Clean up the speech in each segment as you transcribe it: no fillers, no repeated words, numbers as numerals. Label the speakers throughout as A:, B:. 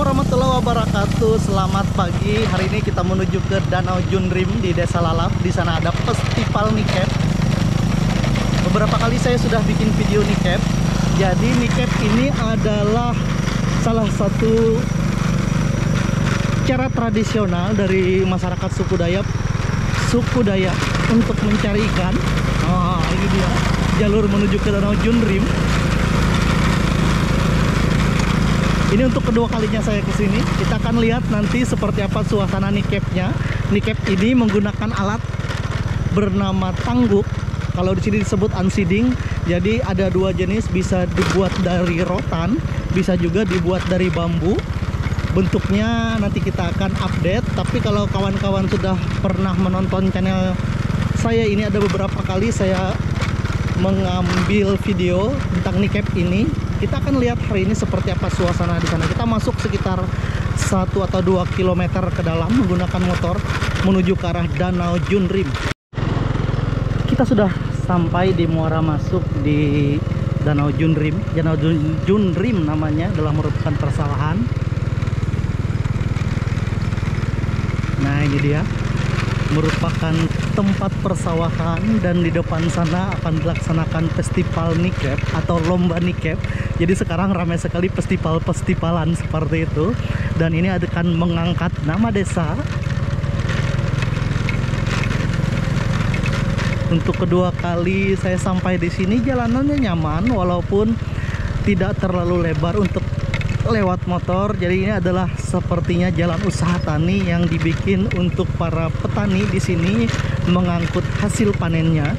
A: warahmatullahi wabarakatuh. Selamat pagi. Hari ini kita menuju ke Danau Junrim di Desa Lalap. Di sana ada festival Nikep. Beberapa kali saya sudah bikin video Nikep. Jadi Nikep ini adalah salah satu cara tradisional dari masyarakat suku Dayak untuk mencari ikan. Oh, ini dia jalur menuju ke Danau Junrim. Ini untuk kedua kalinya saya kesini. Kita akan lihat nanti seperti apa suasana nikepnya. Nikep ini menggunakan alat bernama tangguk. Kalau di sini disebut ansiding. Jadi ada dua jenis, bisa dibuat dari rotan, bisa juga dibuat dari bambu. Bentuknya nanti kita akan update. Tapi kalau kawan-kawan sudah pernah menonton channel saya ini, ada beberapa kali saya mengambil video tentang nikep ini. Kita akan lihat hari ini seperti apa suasana di sana. Kita masuk sekitar 1 atau 2 km ke dalam menggunakan motor menuju ke arah Danau Junrim. Kita sudah sampai di muara masuk di Danau Junrim. Danau Junrim namanya, adalah merupakan persawahan. Nah, ini dia, merupakan tempat persawahan, dan di depan sana akan dilaksanakan festival nikep atau lomba nikep. Jadi sekarang ramai sekali festivalan seperti itu, dan ini akan mengangkat nama desa. Untuk kedua kali saya sampai di sini, jalanannya nyaman walaupun tidak terlalu lebar untuk lewat motor. Jadi ini adalah sepertinya jalan usaha tani yang dibikin untuk para petani di sini mengangkut hasil panennya.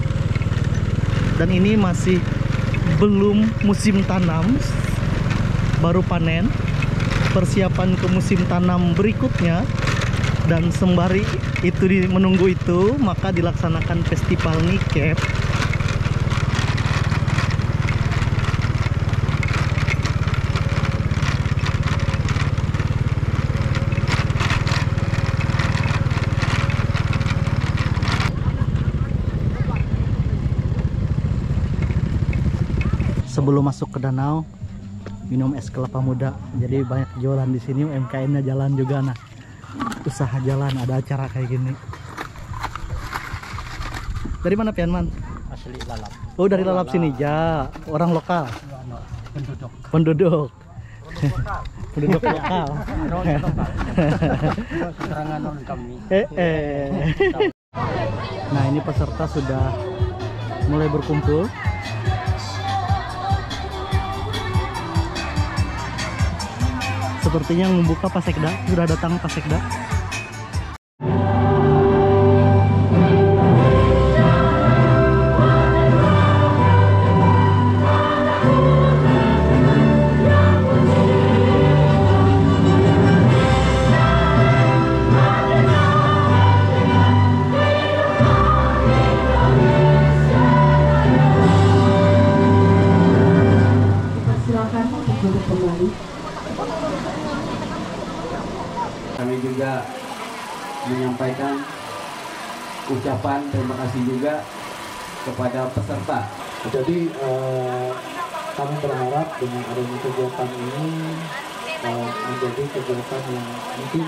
A: Dan ini masih belum musim tanam, baru panen, persiapan ke musim tanam berikutnya. Dan sembari itu menunggu itu, maka dilaksanakan festival nikep. Sebelum masuk ke danau, minum es kelapa muda. Jadi banyak jualan di sini, UMKM-nya jalan juga. Nah, usaha jalan, ada acara kayak gini. Dari mana Pian Man?
B: Asli Lalap.
A: Oh, dari Lalap sini ya. Orang lokal. Penduduk. Penduduk lokal.
B: Keterangan non kami.
A: Nah, ini peserta sudah mulai berkumpul. Sepertinya yang membuka Pasekda, sudah datang Pasekda.
C: Silakan duduk kembali.
B: Kami juga menyampaikan ucapan terima kasih juga kepada peserta.
D: Jadi kami berharap dengan adanya kegiatan ini menjadi kegiatan yang mungkin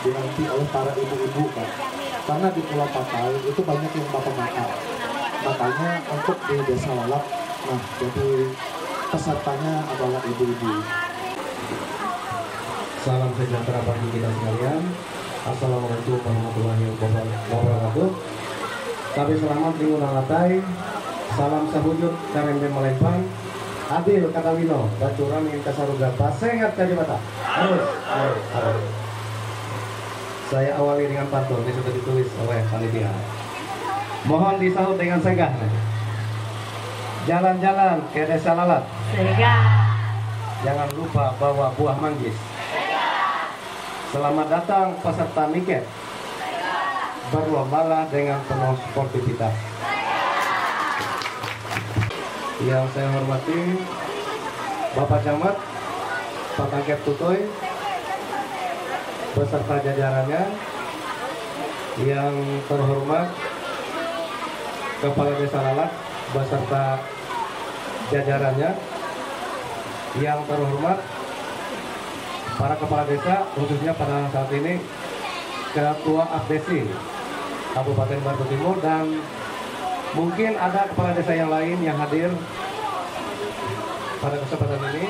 D: dinanti oleh para ibu-ibu, Pak. Karena di Pulau Pakai itu banyak yang bapak-bapak. Makanya untuk di Desa Lalap, nah jadi pesertanya adalah ibu-ibu. Salam sejahtera bagi kita sekalian. Assalamualaikum warahmatullahi wabarakatuh. Kami selamat di Unalatai. Salam sahujud karembe melempang. Adil kata Wino. Bacuran ingin kasaruga. Pasengat kaji mata. Harus. Saya awali dengan pantun. Ini sudah ditulis oleh panitia. Mohon disahut dengan senggah. Jalan-jalan ke Desa Lalap. Jangan lupa bawa buah manggis. Selamat datang peserta nikep. Berlombalah dengan penuh sportivitas. Yang saya hormati Bapak Camat, Pak Tangkep Tutoy, beserta jajarannya. Yang terhormat Kepala Desa Lalap beserta jajarannya. Yang terhormat
E: para kepala desa, khususnya pada saat ini Ketua Abdesi Kabupaten Batu Timur, dan mungkin ada kepala desa yang lain yang hadir pada kesempatan ini.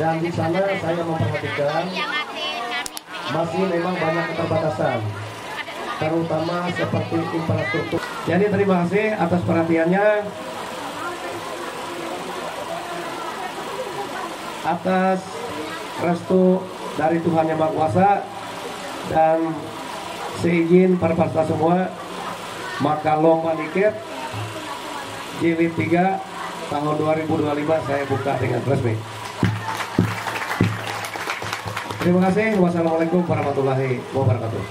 E: Dan di sana saya memperhatikan masih memang banyak keterbatasan, terutama seperti infrastruktur. Jadi terima kasih atas perhatiannya, atas restu dari Tuhan Yang Maha Kuasa, dan seizin para peserta semua, maka lomba nikep jilid 3 tahun 2025 saya buka dengan resmi. Terima kasih. Wassalamualaikum warahmatullahi wabarakatuh.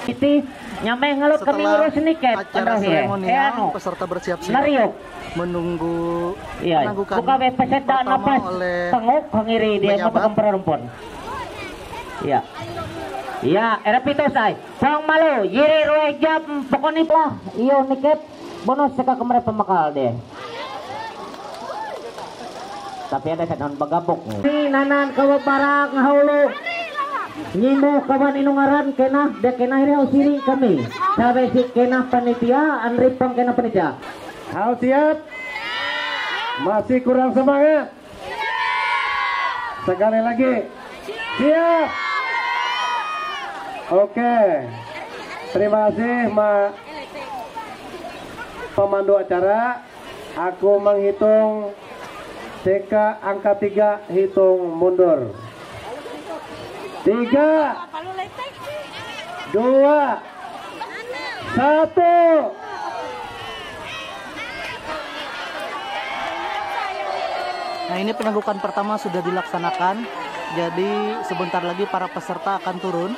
F: Iti nyampe ngelut kami urus nikep
A: acara seremonial, peserta bersiap-siap menunggu penanggukan
F: buka peserta napas tengok hangiri dia mapakam perempuan. Iya. Iya, erapito say. Sang malu, yiri ruwe jam pokoknya lah. Iyo nikep bonus seka kemarin pemakal deh. Tapi ada sadan bagabok. Ni nanan kawa barang haulu. Nyimo kawan inungaran kena de kena hiri siri kami. Sabe si kena panitia, anripang kena panitia.
E: Hal siap? Masih kurang semangat? Sekali lagi. Siap? Oke. Terima kasih pemandu acara. Aku menghitung TK angka 3, hitung mundur. 3, 2, 1.
A: Nah, ini penanggukan pertama sudah dilaksanakan. Jadi sebentar lagi para peserta akan turun.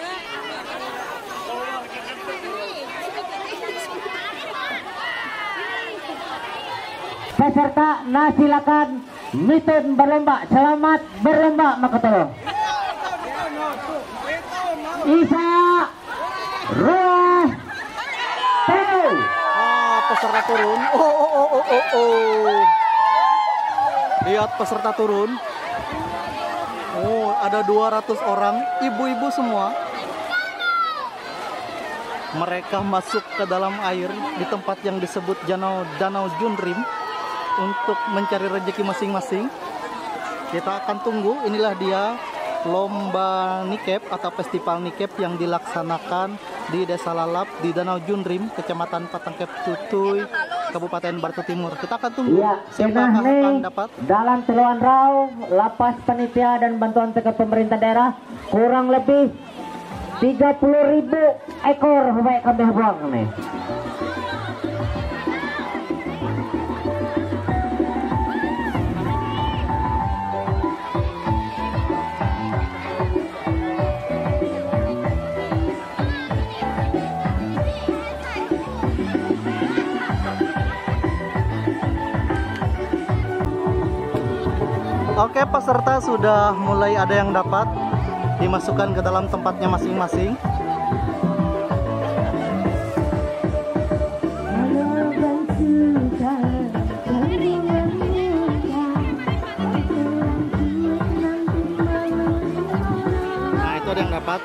F: Peserta, nah silakan mitun berlomba. Selamat berlomba makatolong. Isa Ruah Telu.
A: Peserta turun. Oh. Lihat peserta turun. Oh, ada 200 orang, ibu-ibu semua. Mereka masuk ke dalam air di tempat yang disebut Danau Junrim untuk mencari rezeki masing-masing. Kita akan tunggu. Inilah dia lomba nikep atau festival nikep yang dilaksanakan di Desa Lalap di Danau Junrim, Kecamatan Patangkep Tutuy, Kabupaten Batu Timur. Kita akan tunggu siapa yang akan dapat.
F: Dalam teluan rau, lapas panitia dan bantuan ke pemerintah daerah kurang lebih 30.000 ekor baik kabeh buang nih.
A: Oke, peserta sudah mulai ada yang dapat dimasukkan ke dalam tempatnya masing-masing. Nah, itu ada yang dapat.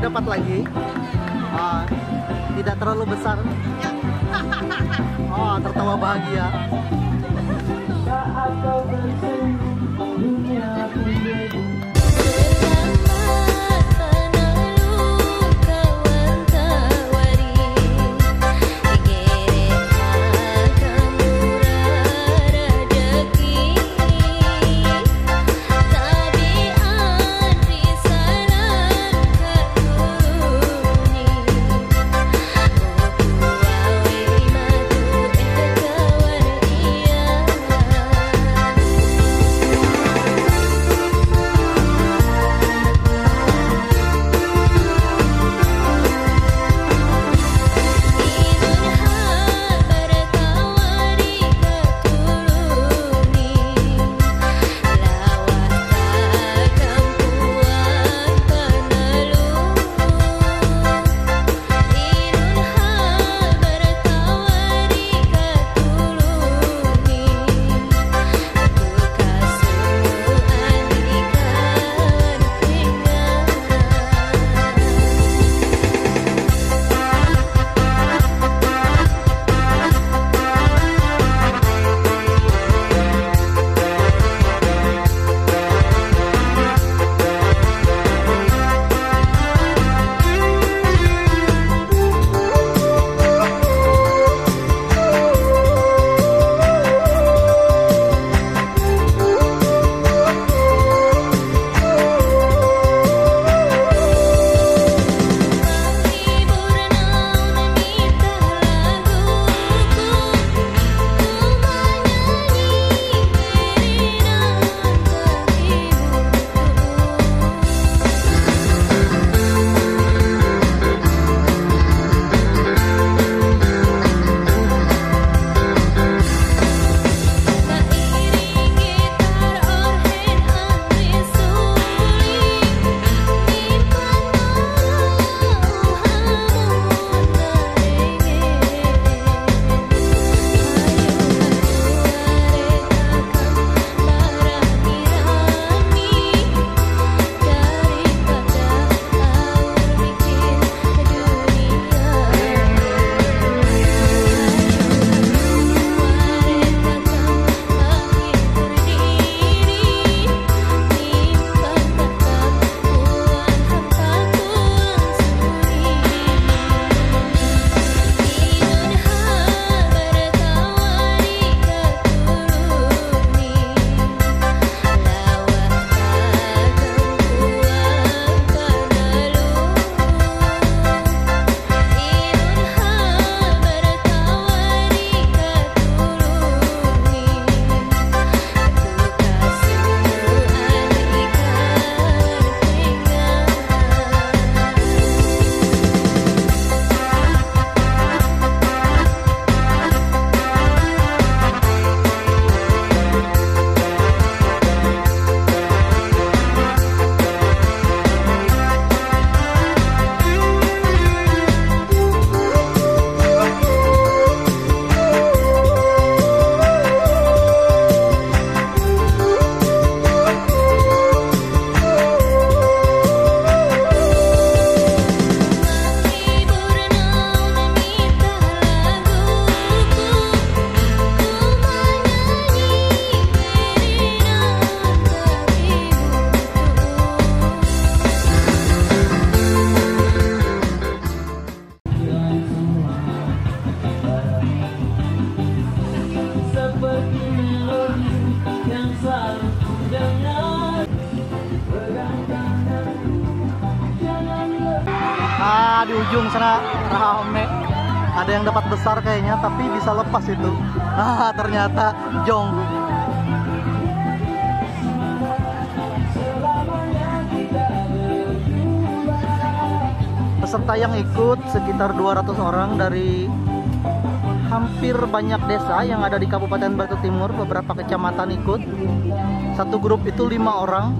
A: Dapat lagi, tidak terlalu besar. Oh, tertawa bahagia. Wah, di ujung sana rame. Ada yang dapat besar kayaknya, tapi bisa lepas itu. Ah, ternyata jong. Peserta yang ikut sekitar 200 orang dari hampir banyak desa yang ada di Kabupaten Batu Timur, beberapa kecamatan ikut. Satu grup itu 5 orang.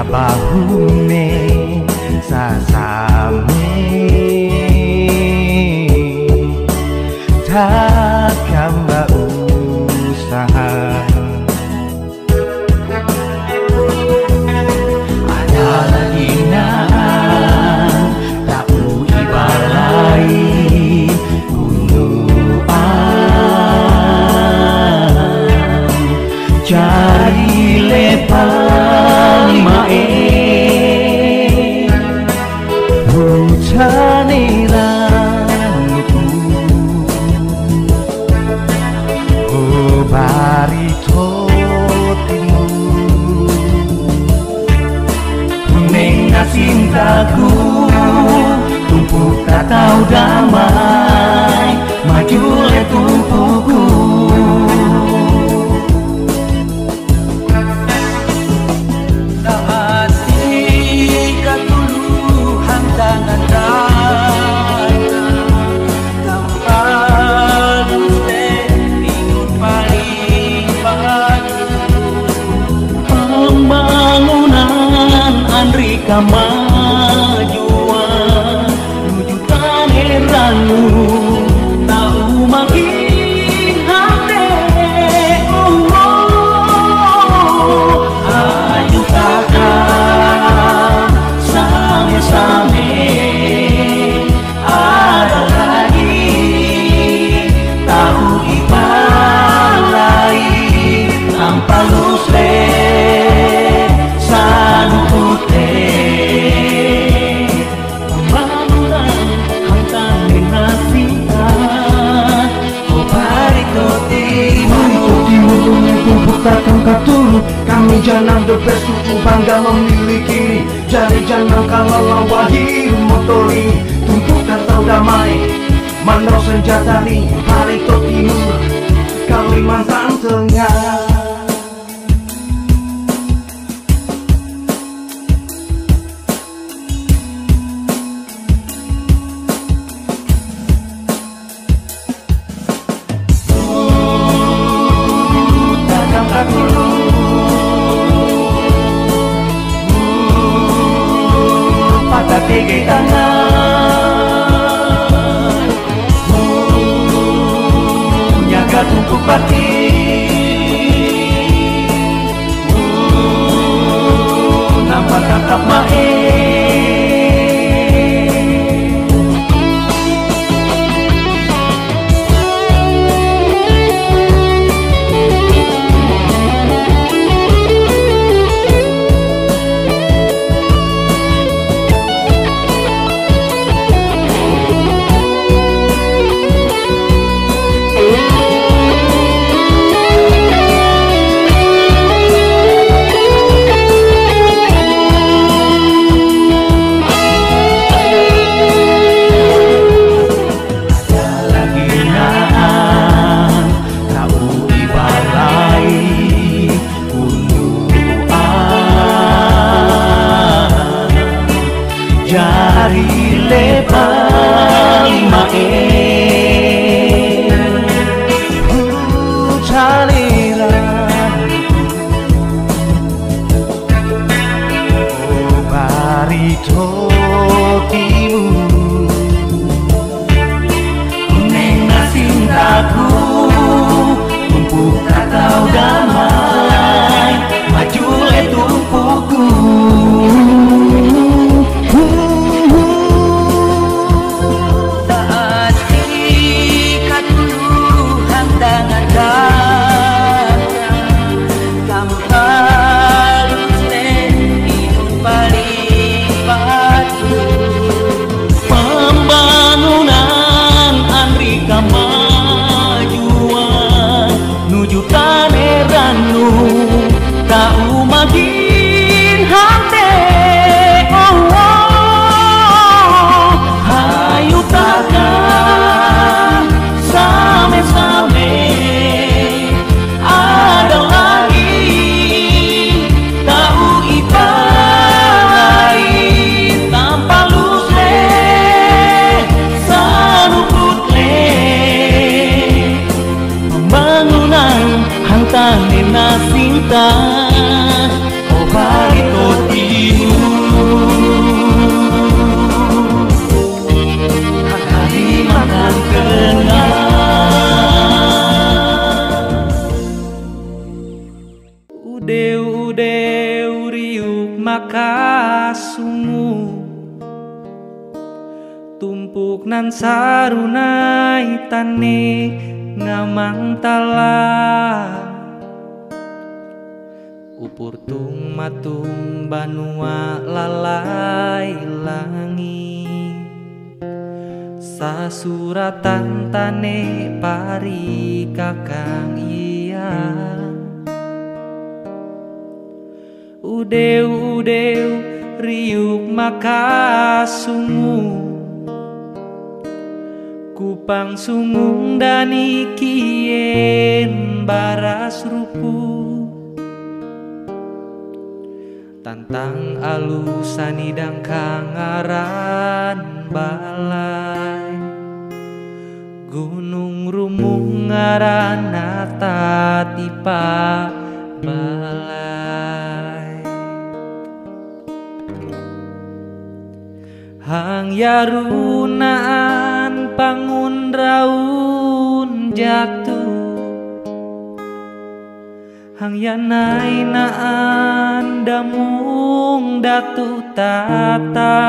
G: Bahume sasame takkan usaha ada lagi naan tak ibalai gunduan cari lepang mae hujan rangku oh barito timu menga cintaku tumpuk tak tahu damai maju le tumpuku kemajuan rujukan heranmu tahu makin hati ayo kakak same-same ada lagi tahu ibalai tanpa lusle sanu putih takkan katuru kami jangan the best suku bangga memiliki jari jangan kalau wahir motori tumpukan tahu damai mandau senjata ni Barito Timur Kalimantan Tengah. Tigay tangan nyaga tumpuk pati nampak tatap mae
H: kasungu tumpuk nan sarunai tane ngamang talang upur tung matung banua lalai langi sasuratan tane pari kakang iya udeu riuk makasungu kupang sungung dani kien baras rupu tantang alusan idang kangaran balai gunung rumung ngaran tipa balai hang yarunaan pangun raun jatuh hang yanai naan damung datu tata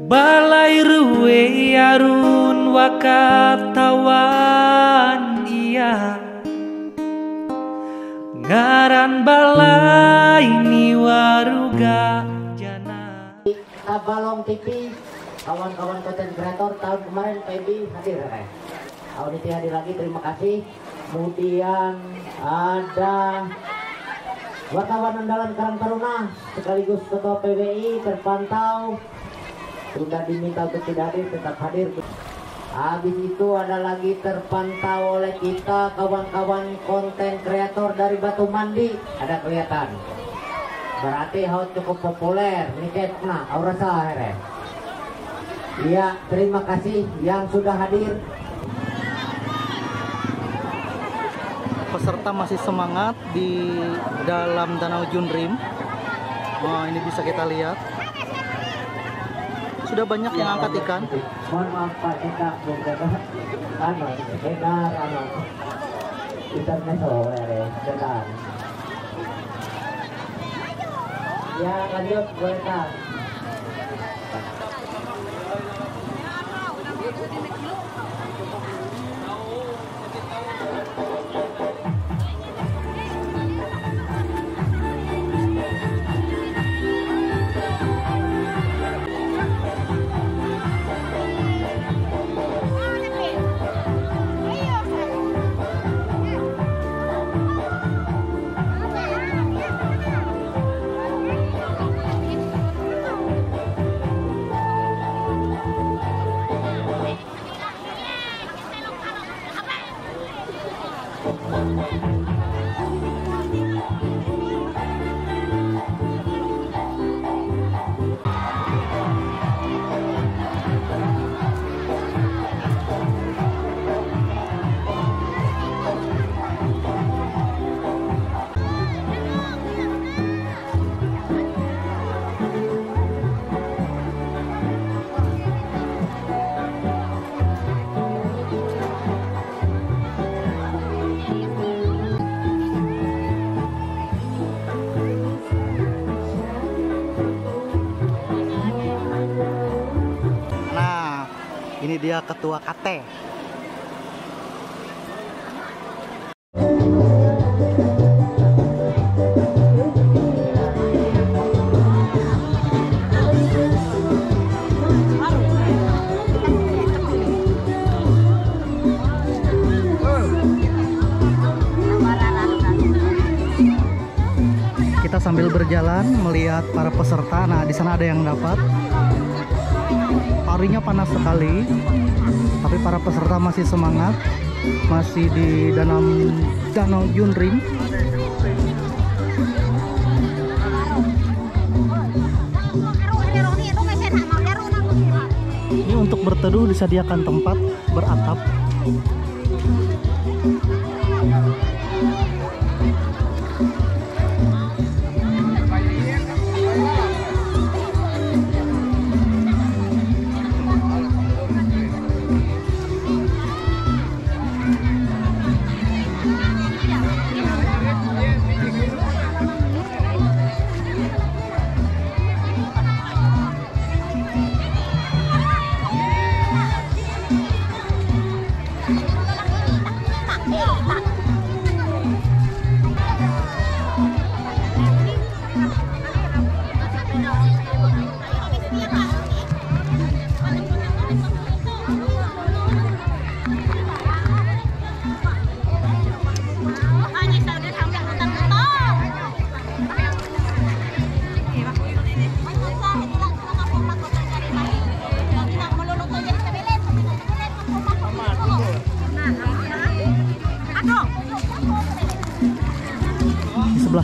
H: balai ruwe yarun wakatawan iya ngaran balai ni waruga jana
F: Balong TV kawan-kawan konten kreator tahun kemarin PB hadir Auditi hadir lagi, terima kasih. Kemudian ada wartawan andalan Karang Taruna sekaligus ketua PWI terpantau sudah diminta untuk tidak hadir, tetap hadir. Habis itu ada lagi terpantau oleh kita kawan-kawan konten kreator dari Batu Mandi, ada kelihatan. Berarti haut cukup populer. Niket nah, aura sahere. Iya, terima kasih yang sudah hadir.
A: Peserta masih semangat di dalam Danau Junrim. Wah, ini bisa kita lihat. Sudah banyak yang angkat ikan.
F: Mohon maaf Pak, kita belum dapat edar internet sedang. Ya lanjut boleh Kak.
A: Ini dia ketua KT. Kita sambil berjalan melihat para peserta. Nah, di sana ada yang dapat. Harinya panas sekali, tapi para peserta masih semangat, masih di Danau Junrim. Ini untuk berteduh disediakan tempat beratap.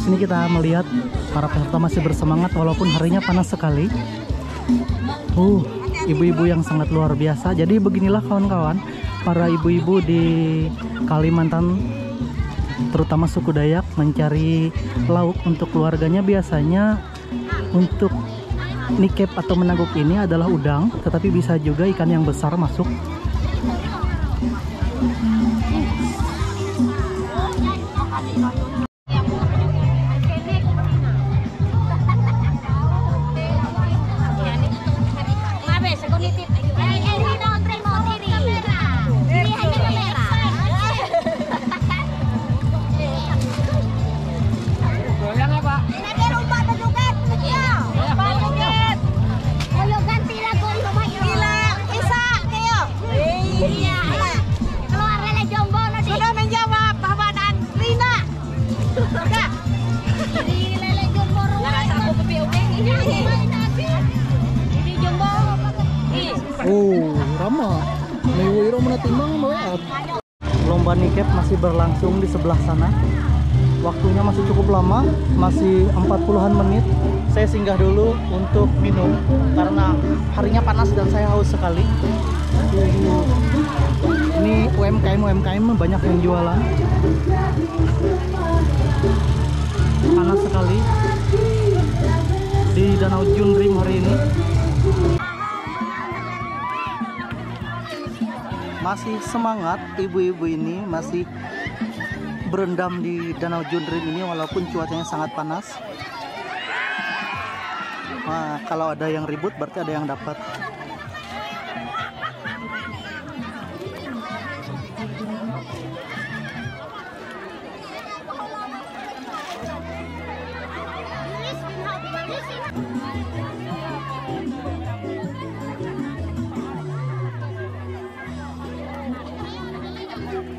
A: sebelah sini kita melihat para peserta masih bersemangat walaupun harinya panas sekali. Ibu-ibu yang sangat luar biasa. Jadi beginilah kawan-kawan, para ibu-ibu di Kalimantan, terutama suku Dayak, mencari lauk untuk keluarganya. Biasanya untuk nikep atau menangguk ini adalah udang, tetapi bisa juga ikan yang besar masuk. Lomba nikep masih berlangsung di sebelah sana. Waktunya masih cukup lama, masih 40-an menit. Saya singgah dulu untuk minum karena harinya panas dan saya haus sekali. Ini UMKM banyak yang jualan. Panas sekali di Danau Jundrim hari ini. Masih semangat ibu-ibu ini, masih berendam di Danau Jundrim ini walaupun cuacanya sangat panas. Nah, kalau ada yang ribut berarti ada yang dapat.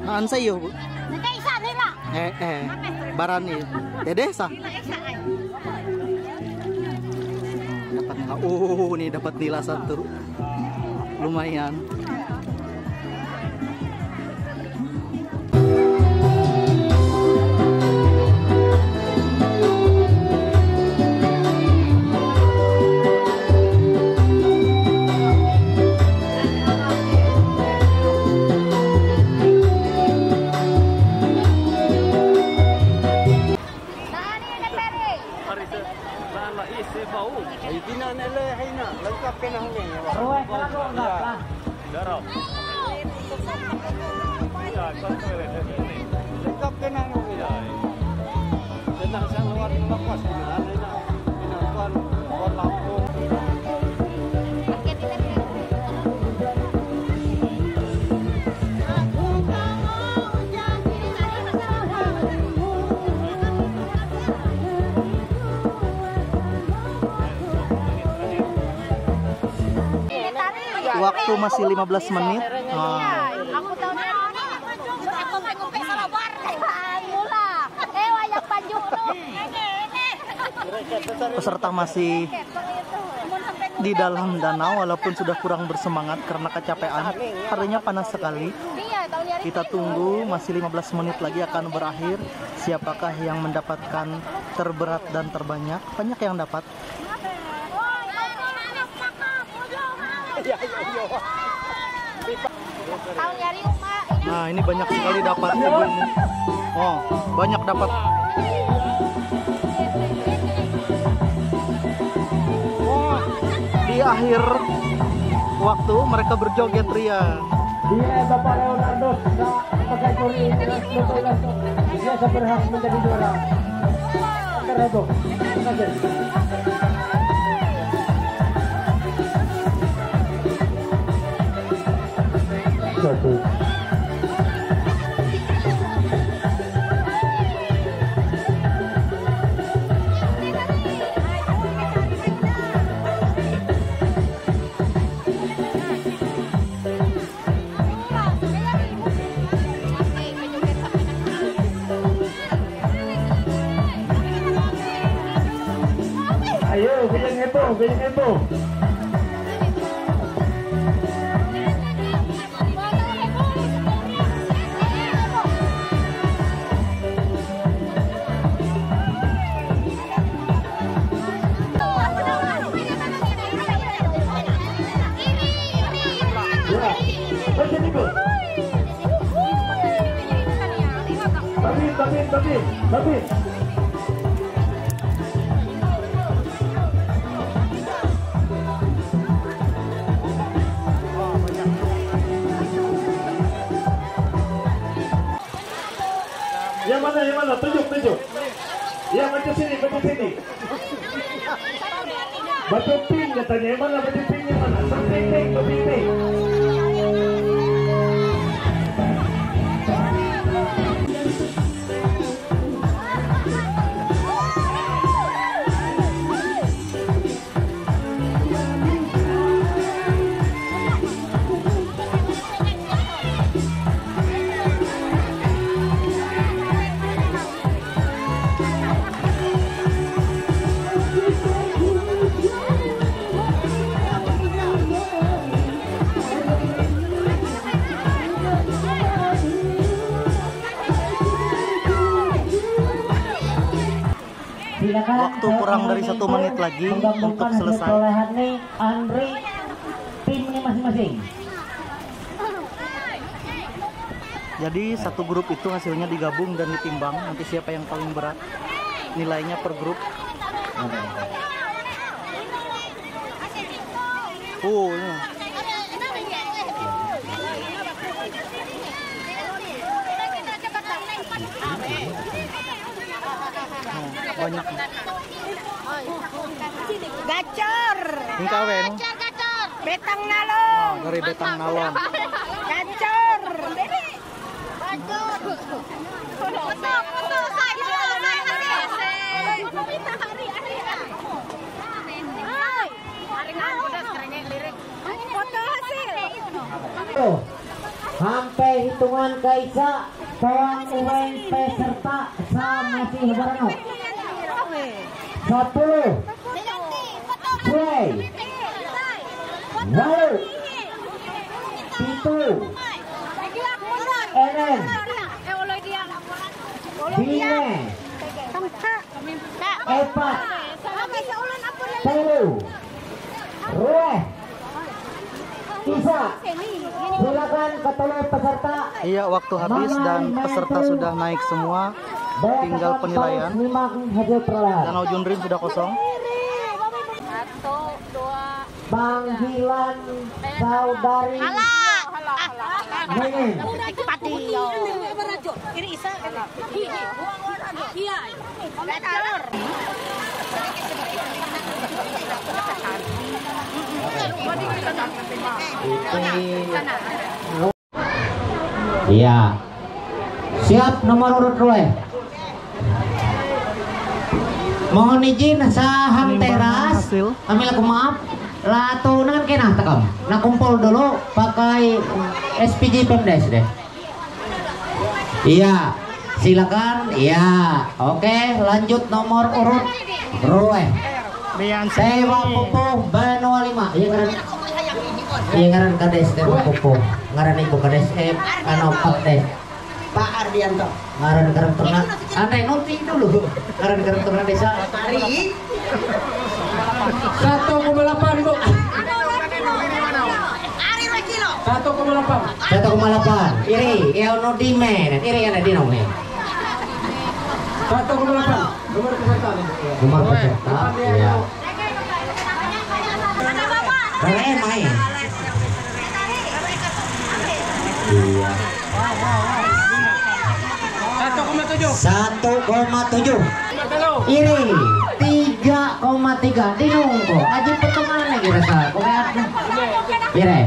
A: Naan sayo, Bu? Barani. Dede sah? Dapat nggak? Nih dapat nila 1. Lumayan. Waktu masih 15 menit. Peserta masih di dalam danau walaupun sudah kurang bersemangat karena kecapean. Harinya panas sekali. Kita tunggu, masih 15 menit lagi akan berakhir. Siapakah yang mendapatkan terberat dan terbanyak? Banyak yang dapat. Nah, ini banyak sekali dapat ibu ini. Oh, banyak dapat. Di akhir waktu mereka berjoget ria.
D: Dia Bapak Leonardo kategori dia berhak menjadi juara. Leonardo. Satu. Ayo, bilang heboh.
E: Tapi. Yang mana? Tunjuk. Ya, baju sini. Baju pink katanya, yang mana baju pink yang mana? Pink.
A: Waktu kurang dari 1 menit lagi untuk selesai.
F: Andri timnya masing-masing.
A: Jadi satu grup itu hasilnya digabung dan ditimbang. Nanti siapa yang paling berat nilainya per grup. Ini. Banyak.
I: Gacor.
A: Hingkawe no?
I: Gacor. Betang nalong.
A: Dari betang nalong.
I: Gacor. Foto. Foto hasil.
F: Sampai hitungan Kaisa, Toang Uwen peserta masih Barano. 10 Play Lalu Itu Enen Bine Epat Telu Rueh Isa. Silakan ketemu peserta.
A: Iya, waktu habis dan peserta sudah naik semua. Tinggal penilaian. Danau Junrin sudah kosong.
F: Panggilan saudari Neneng. Iya. Siap nomor urut 2. Mohon izin saham teras. Kami laku maaf. Latu dengan kena tekam. Nah kumpul dulu pakai SPG Pemdes deh. Iya. Silakan. Iya. Oke, lanjut nomor urut 2. Sewa Pupuh Benua 5. Iya ngaran. Iya ngaran kades Sewa Pupuh. Ngaran ibu kades Pak deh. Pak Ardianto. Ngaran turna. Andai nonti dulu. Ngaran turna desa. Ari.
E: 1,8 Ibu.
F: 1,8. Iri, ya no di men. Iri ada di nomor.
E: 1,8. Nomor peserta.
F: Nomor peserta. Iya. Keren main. Iya. 1,7. Ini 3,3 dinungko. Aji potongannya kira-kira. Pire.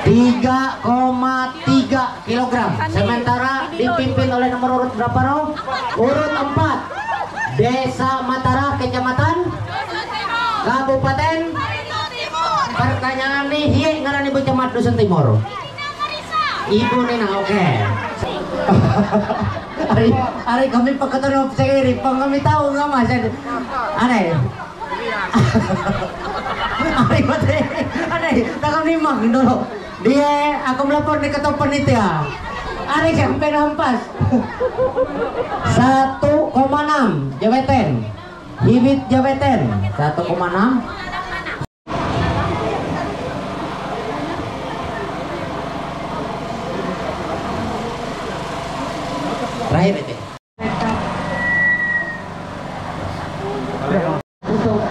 F: 3,3 kilogram. Sementara dipimpin oleh nomor urut berapa roh? Urut 4. Desa Matara, Kecamatan Kabupaten. Pertanyaan nih, hiye ngaran ibu camat Dusun Timur. Ibu Nina, oke. Hari kami pagkatanob sa iri, pang kami tahu nga mas. Anay. Anay, takam ni Mang dulu. Dia, aku melapor di ketua panitia. Anay sampai nampas. 1,6 jabatan. Hibit jabatan 1,6.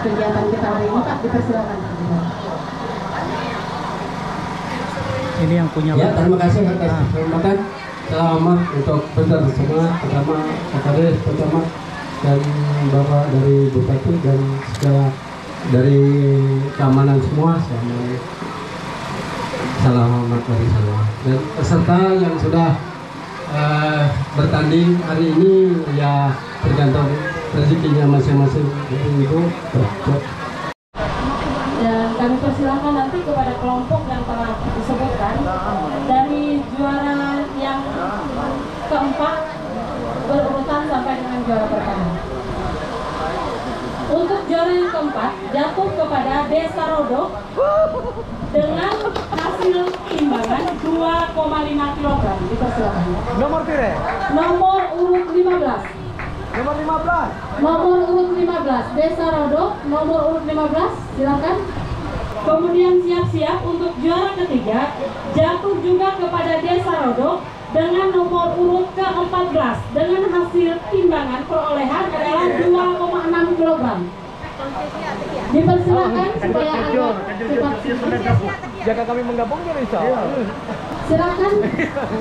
C: kegiatan kita hari ini Pak, dipersilakan.
A: Ini yang punya
E: Ya,
A: Bapak.
E: terima kasih atas kesempatan. Selamat untuk besar semua, pertama Kades pertama dan Bapak dari Bupati dan segala dari keamanan semua. Salam hormat dari saya dan peserta yang sudah bertanding hari ini ya tergantung rezekinya masing-masing. Itu
C: Dan kami persilakan nanti kepada kelompok yang telah disebutkan dari juara yang keempat berurutan sampai dengan juara pertama. Untuk juara yang keempat jatuh kepada Desa Rodok dengan hasil timbangan 2,5 kg. Dipersilakan.
A: Nomor pire?
C: Nomor urut 15.
A: Nomor 15.
C: Nomor urut 15 Desa Rodok, nomor urut 15, silakan. Kemudian siap-siap untuk juara ketiga jatuh juga kepada Desa Rodok dengan nomor urut ke-14 dengan hasil timbangan perolehan adalah 2,6 kg. Dipersilakan supaya agak cepat.
A: Jika kami menggabungnya bisa.
C: Silakan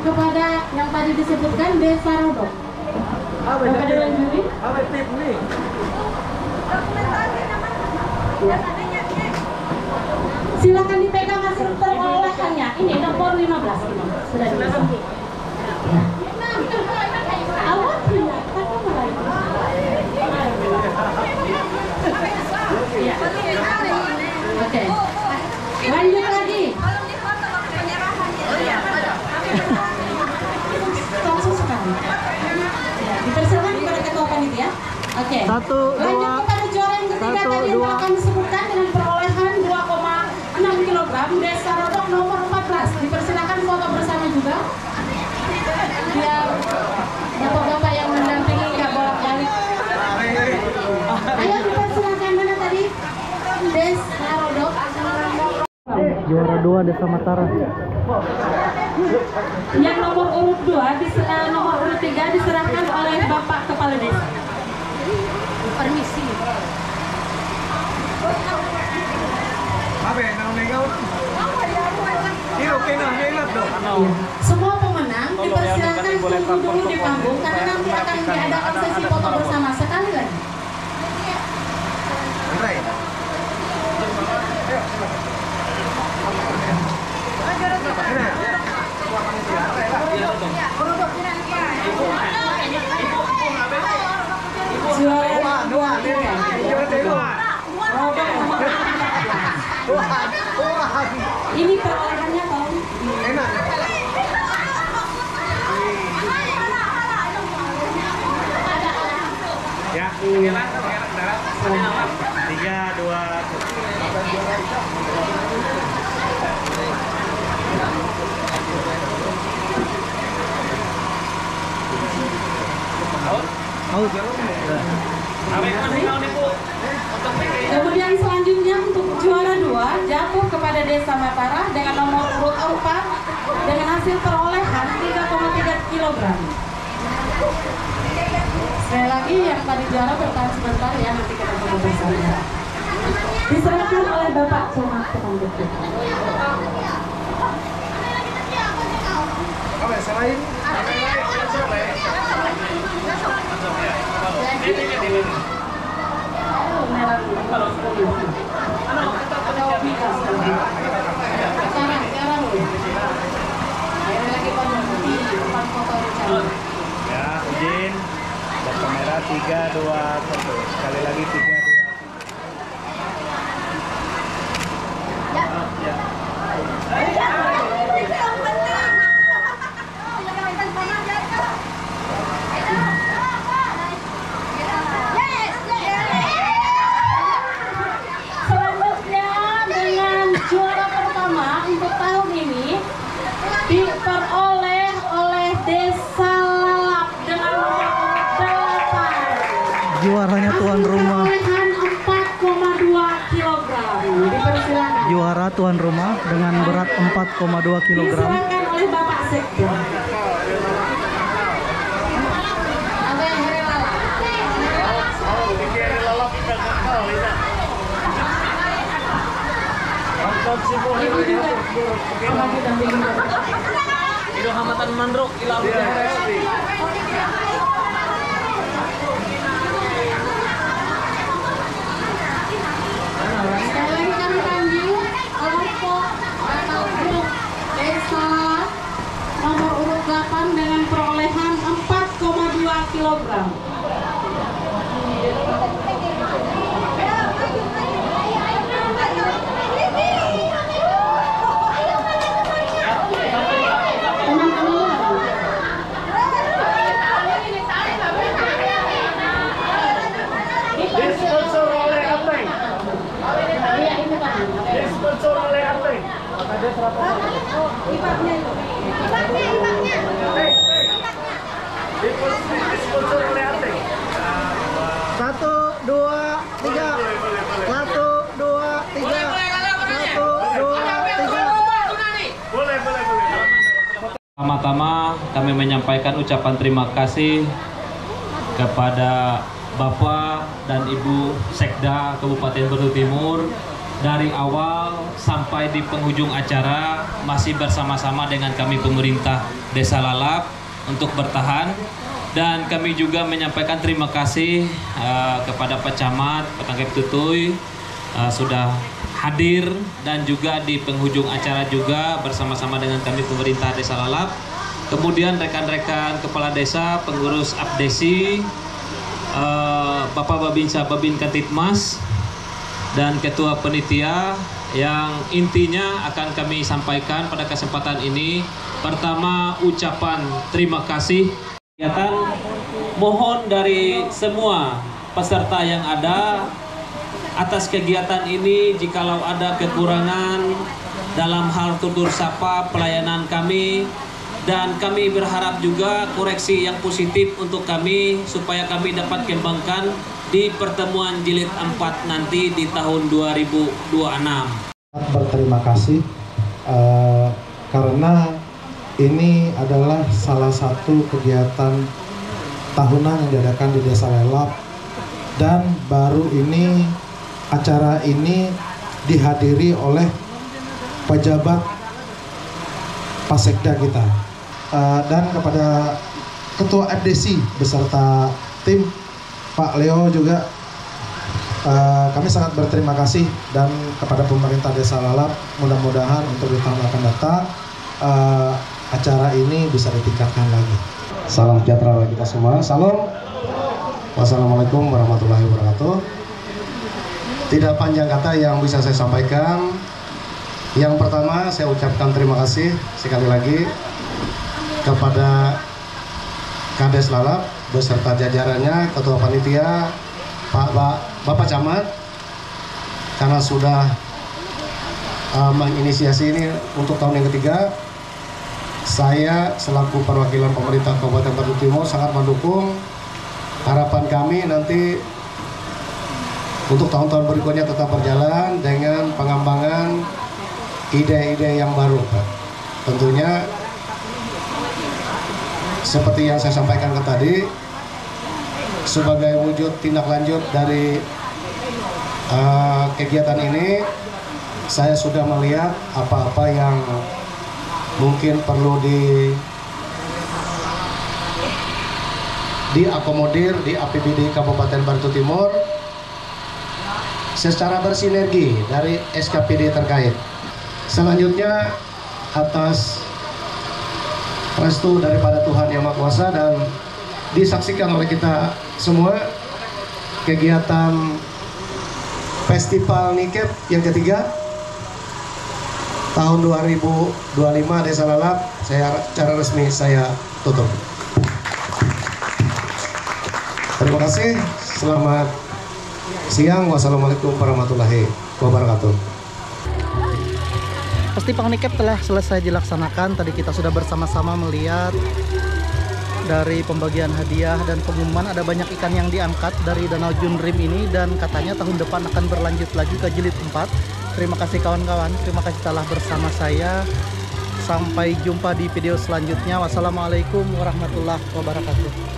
C: kepada yang tadi disebutkan Desa Rodok. Bapak Dewan Juri.
A: Apa tip nih?
C: Silakan dipegang hasil perolehannya. Ini nomor 15. Sudah dipasang. Awak tidak. Oke. Lanjut lagi. Langsung sekali. Ya, dipersilakan kepada ketua panitia. Oke. Lanjut kepada juara yang ketiga tadi yang akan disebutkan dengan perolehan 2,6 kg Desa Rodok nomor 14. Dipersilakan foto bersama juga. Biar bapak-bapak yang mendampingi nggak bolak-balik. Ayo dipersilakan, mana tadi? Desa Rodok.
A: Juara 2 Desa Matara.
C: Yang nomor urut 2, nomor urut 3 diserahkan oleh Bapak Kepala Desa. Permisi. Semua pemenang dipersilakan tunggu dulu di panggung karena nanti akan diadakan sesi foto bersama sekali lagi. Juara dua. Ini perolehannya tahun enak.
A: Ya, 3, 2, 1.
C: Kemudian selanjutnya untuk juara 2 jatuh kepada Desa Matara dengan nomor urut 4 dengan hasil perolehan 3,3 kg. Sekali lagi yang tadi juara bertahan sebentar ya, nanti kita foto bersama. Diserahkan oleh Bapak Camat Pekanbaru.
A: selain ya, izin batu merah 3, 2, 1. Sekali lagi 3, 2,
C: 1. Selanjutnya dengan juara pertama untuk tahun ini diperoleh oleh Desa Lalap dengan nomor 8.
A: Juaranya tuan rumah.
C: Perolehan 4,2 kg. Dipersilakan.
A: Juara tuan rumah dengan berat 4,2 kg.
C: Diserahkan oleh Bapak Sekda. Apa yang hari Lalap? Ibu juga mengambil dampingi.
H: Itu hamatan mandruk ilau.
C: Sekali lagi kami panggil kelompok atau grup desa nomor urut 8 dengan perolehan 4,2 kilogram.
E: Disponsor oleh apa? Disponsor oleh apa?
I: Ibaknya.
E: Disponsor oleh apa?
A: 1, 2, 3. 1, 2, 3. 1, 2, 3.
E: Boleh.
H: Pertama-tama kami menyampaikan ucapan terima kasih kepada Bapak dan Ibu Sekda Kabupaten Batu Timur. Dari awal sampai di penghujung acara masih bersama-sama dengan kami pemerintah Desa Lalap untuk bertahan. Dan kami juga menyampaikan terima kasih kepada Pak Camat, Pak Tangkep Tutuy sudah hadir, dan juga di penghujung acara juga bersama-sama dengan kami pemerintah Desa Lalap. Kemudian rekan-rekan kepala desa, pengurus Abdesi, Bapak Babinsa Babin Kantipmas, dan Ketua Penitia, yang intinya akan kami sampaikan pada kesempatan ini. Pertama, ucapan terima kasih. Kegiatan mohon dari semua peserta yang ada atas kegiatan ini, jikalau ada kekurangan dalam hal tutur sapa pelayanan kami, dan kami berharap juga koreksi yang positif untuk kami supaya kami dapat kembangkan di pertemuan jilid 4 nanti di tahun 2026.
D: Berterima kasih karena ini adalah salah satu kegiatan tahunan yang diadakan di Desa Lalap, dan baru ini acara ini dihadiri oleh pejabat Pasekda kita, dan kepada Ketua FDC beserta tim Pak Leo juga kami sangat berterima kasih, dan kepada pemerintah Desa Lalap mudah-mudahan untuk di tahun akan datang acara ini bisa ditingkatkan lagi. Salam sejahtera bagi kita semua. Salam. Wassalamualaikum warahmatullahi wabarakatuh. Tidak panjang kata yang bisa saya sampaikan. Yang pertama, saya ucapkan terima kasih sekali lagi kepada Kades Lalap beserta jajarannya, Ketua Panitia, Bapak Camat, karena sudah menginisiasi ini untuk tahun yang ketiga. Saya selaku perwakilan pemerintah Kabupaten Batu Timur sangat mendukung. Harapan kami nanti untuk tahun-tahun berikutnya tetap berjalan dengan pengembangan ide-ide yang baru, Pak. Tentunya seperti yang saya sampaikan tadi, sebagai wujud tindak lanjut dari kegiatan ini, saya sudah melihat apa-apa yang mungkin perlu diakomodir di APBD Kabupaten Batu Timur secara bersinergi dari SKPD terkait. Selanjutnya, atas restu daripada Tuhan Yang Maha Kuasa dan disaksikan oleh kita semua, kegiatan Festival Nikep yang ketiga tahun 2025 Desa Lalap secara resmi saya tutup. Terima kasih, selamat siang, wassalamualaikum warahmatullahi wabarakatuh.
A: Festival Nikep telah selesai dilaksanakan. Tadi kita sudah bersama-sama melihat dari pembagian hadiah dan pengumuman, ada banyak ikan yang diangkat dari Danau Junrim ini, dan katanya tahun depan akan berlanjut lagi ke jilid 4. Terima kasih kawan-kawan, terima kasih telah bersama saya. Sampai jumpa di video selanjutnya. Wassalamualaikum warahmatullahi wabarakatuh.